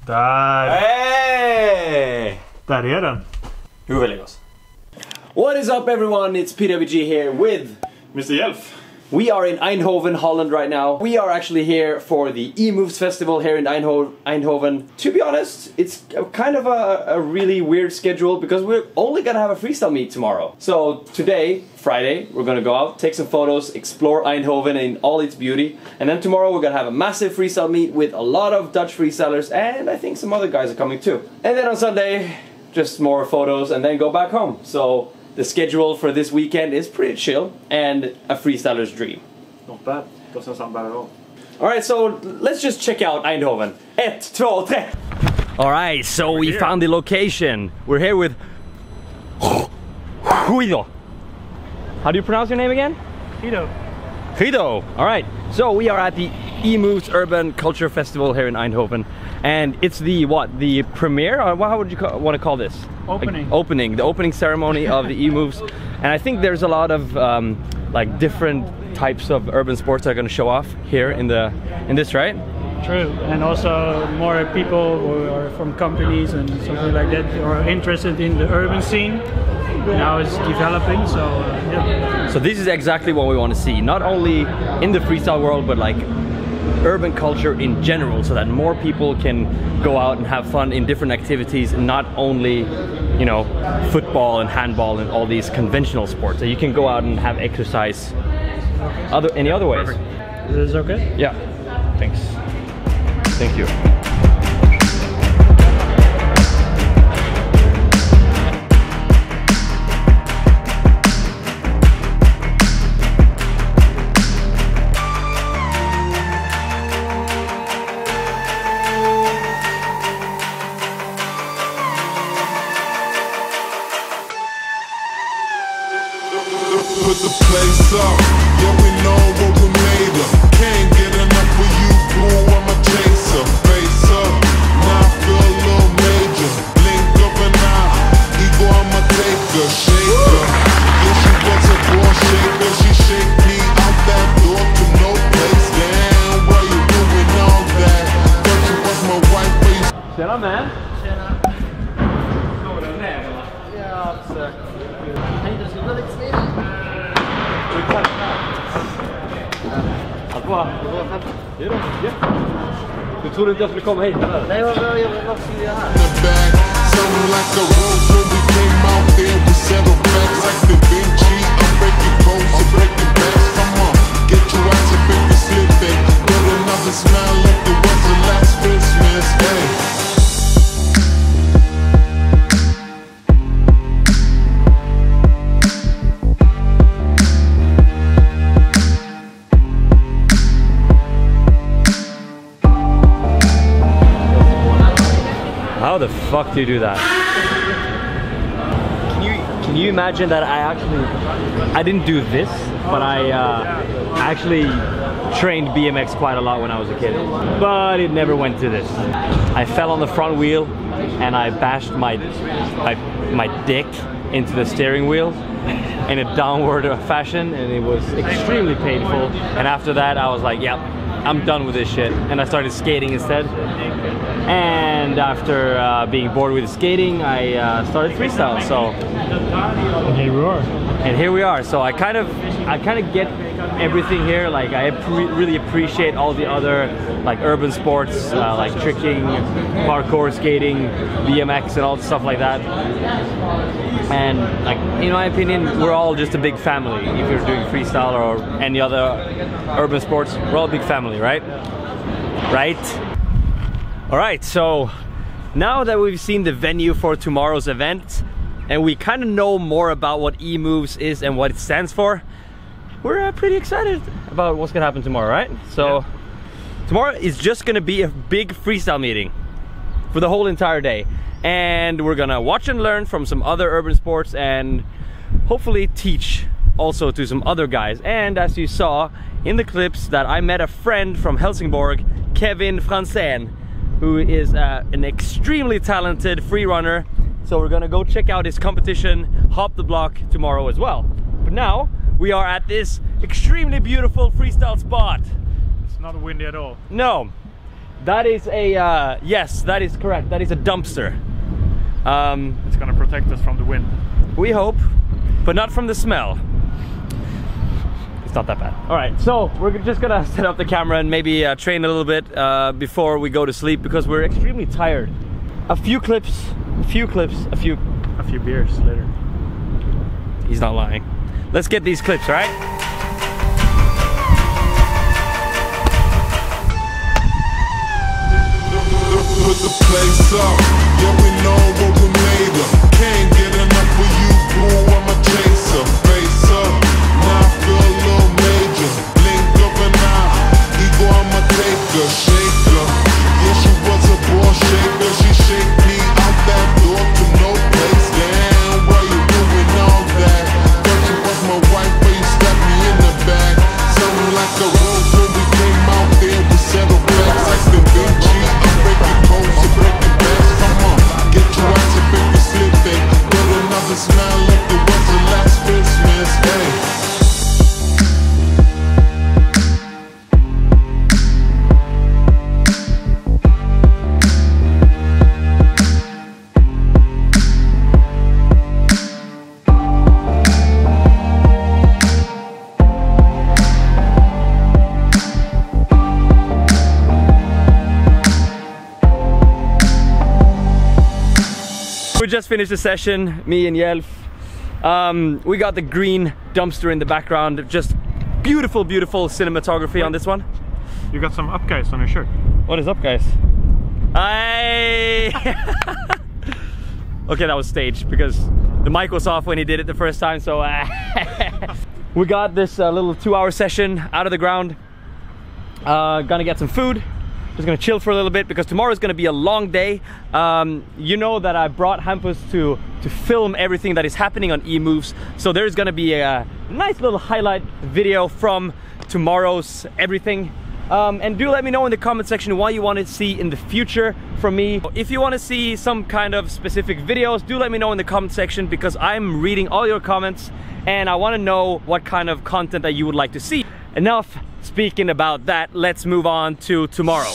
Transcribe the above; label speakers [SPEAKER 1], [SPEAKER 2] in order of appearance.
[SPEAKER 1] Där!
[SPEAKER 2] Hey!
[SPEAKER 1] Där är den.
[SPEAKER 2] What is up everyone, it's PWG here with
[SPEAKER 1] Mr. Jelf.
[SPEAKER 2] We are in Eindhoven, Holland right now. We are actually here for the Emoves festival here in Eindhoven. To be honest, it's kind of a really weird schedule because we're only gonna have a freestyle meet tomorrow. So today, Friday, we're gonna go out, take some photos, explore Eindhoven in all its beauty. And then tomorrow we're gonna have a massive freestyle meet with a lot of Dutch freestylers, and I think some other guys are coming too. And then on Sunday, just more photos and then go back home. So the schedule for this weekend is pretty chill and a freestyler's dream.
[SPEAKER 1] Not bad. Doesn't sound bad at all.
[SPEAKER 2] Alright, so let's just check out Eindhoven. 1, 2, 3. Alright, so we found the location. We're here with Guido. How do you pronounce your name again?
[SPEAKER 1] Guido.
[SPEAKER 2] Guido. Alright, so we are at the Emoves Urban Culture Festival here in Eindhoven. And it's the, what, the premiere? Or how would you want to call this?
[SPEAKER 1] Opening.
[SPEAKER 2] Like, opening. The opening ceremony of the Emoves. And I think there's a lot of like different types of urban sports that are going to show off here in this, right?
[SPEAKER 3] True, and also more people who are from companies and something like that who are interested in the urban scene. Now it's developing, so yeah.
[SPEAKER 2] So this is exactly what we want to see, not only in the freestyle world, but like urban culture in general, so that more people can go out and have fun in different activities, not only, you know, football and handball and all these conventional sports. So you can go out and have exercise any other ways.
[SPEAKER 3] Is this okay?
[SPEAKER 2] Yeah. Thanks. Thank you.
[SPEAKER 4] Put the place up, yeah we know what we made of. Can't get enough of you, blue, I'm a chaser. Face up, now I feel a little major. Blink of an eye, ego I'm a taker. Shaker, yeah she was a born shaker. She shake me out that door to no place. Damn, why you doing all that? Thought you was my wife, but you...
[SPEAKER 2] Tjena man!
[SPEAKER 5] Tjena! Ja, exakt. Jag tänkte att det skulle vara lite smidigt.
[SPEAKER 2] Allt bra? Det är bra. Du trodde inte jag skulle komma hit eller?
[SPEAKER 5] Nej, vad skulle jag göra här?
[SPEAKER 4] Something like a rose when we came out there, we settled facts like Da Vinci. I'm breaking codes and breaking backs. Come on, get your ass up if you're slipping. Put another smile like it was the last Christmas. Hey.
[SPEAKER 2] How the fuck do you do that? Can you imagine that I didn't do this, but I actually trained BMX quite a lot when I was a kid, but it never went to this. I fell on the front wheel and I bashed my dick into the steering wheel in a downward fashion, and it was extremely painful. And after that I was like, yep, I'm done with this shit, and I started skating instead. And after being bored with skating, I started freestyle. So
[SPEAKER 3] And here we are.
[SPEAKER 2] and here we are. So I kind of get everything here. Like I really appreciate all the other like urban sports, like tricking, parkour, skating, BMX, and all stuff like that. And like in my opinion, we're all just a big family. If you're doing freestyle or any other urban sports, we're all a big family, right? Right? Alright, so now that we've seen the venue for tomorrow's event and we kind of know more about what Emoves is and what it stands for, we're pretty excited about what's gonna happen tomorrow, right? So tomorrow is just gonna be a big freestyle meeting for the whole entire day, and we're gonna watch and learn from some other urban sports and hopefully teach also to some other guys. And as you saw in the clips, that I met a friend from Helsingborg, Kevin Franzén, who is an extremely talented free runner. So we're gonna go check out his competition, Hop the Block, tomorrow as well. But now we are at this extremely beautiful freestyle spot.
[SPEAKER 1] It's not windy at all.
[SPEAKER 2] No, That is a, yes, that is correct. That is a dumpster.
[SPEAKER 1] It's gonna protect us from the wind.
[SPEAKER 2] We hope, but not from the smell. It's not that bad. All right, so we're just gonna set up the camera and maybe train a little bit before we go to sleep because we're extremely tired. A few clips, a few
[SPEAKER 1] beers later.
[SPEAKER 2] He's not lying. Let's get these clips, all right?
[SPEAKER 4] Put the place up, yeah we know what we made of. Can't get enough of you, boo, I'm a chaser. Face up, now I feel a little major. Blink of an eye, ego I'm a taker. Shaker, yeah she was a ball shaker. She shake me out that door to no place. Damn, why you doing all that? Thought you was my wife, but you stabbed me in the back. Sounding like a rose when we came out there, we settled facts like the big G. I'm breaking codes and breaking backs. Come on, get your ass up if you slipping. Put another smile like it was the last Christmas. Hey.
[SPEAKER 2] We just finished the session, me and Jelf. We got the green dumpster in the background. Just beautiful, beautiful cinematography on this one.
[SPEAKER 1] You got some up guys on your shirt.
[SPEAKER 2] What is up, guys? Okay, that was staged because the mic was off when he did it the first time, so we got this little 2-hour session out of the ground. Gonna get some food. Just gonna chill for a little bit because tomorrow is gonna be a long day. You know that I brought Hampus to film everything that is happening on Emoves. So there's gonna be a nice little highlight video from tomorrow's everything. And do let me know in the comment section what you want to see in the future from me. If you want to see some kind of specific videos, do let me know in the comment section because I'm reading all your comments and I want to know what kind of content that you would like to see. Enough speaking about that, let's move on to tomorrow.